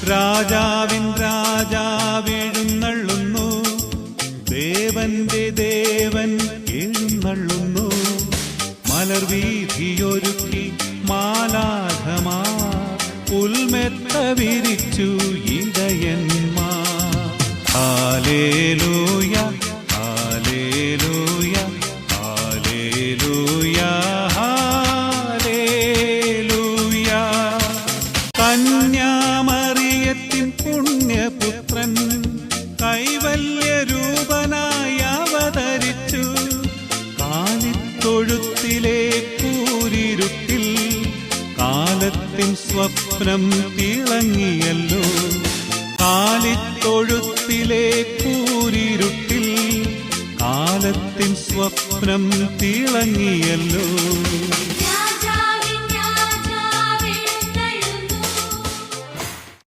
രാജാവിൻ രാജാവെഴുന്നള്ളുന്നു, ദേവന്റെ ദേവൻ എഴുന്നള്ളുന്നു. മലർവീഥിയൊരുക്കി മാലാഖമാർ പുൽമെത്ത വിരിച്ചു ഇടയന്മാർ. ഹല്ലേലൂയ ഹല്ലേലൂയ ഹല്ലേലൂയ ഹല്ലേലൂയ. കന്യാമറിയത്തിൻ പുണ്യപുത്രൻ കൈവല്യരൂപനായി അവതരിച്ചു. കാലിത്തൊഴുത്തിലെ കൂരിരുട്ടിൽ കാലത്തിൻ സ്വപ്നം തിളങ്ങിയല്ലോ. കാലിത്തൊഴുത്തിലെ കൂരിരുട്ടിൽ കാലത്തിൻ സ്വപ്നം തിളങ്ങിയല്ലോ.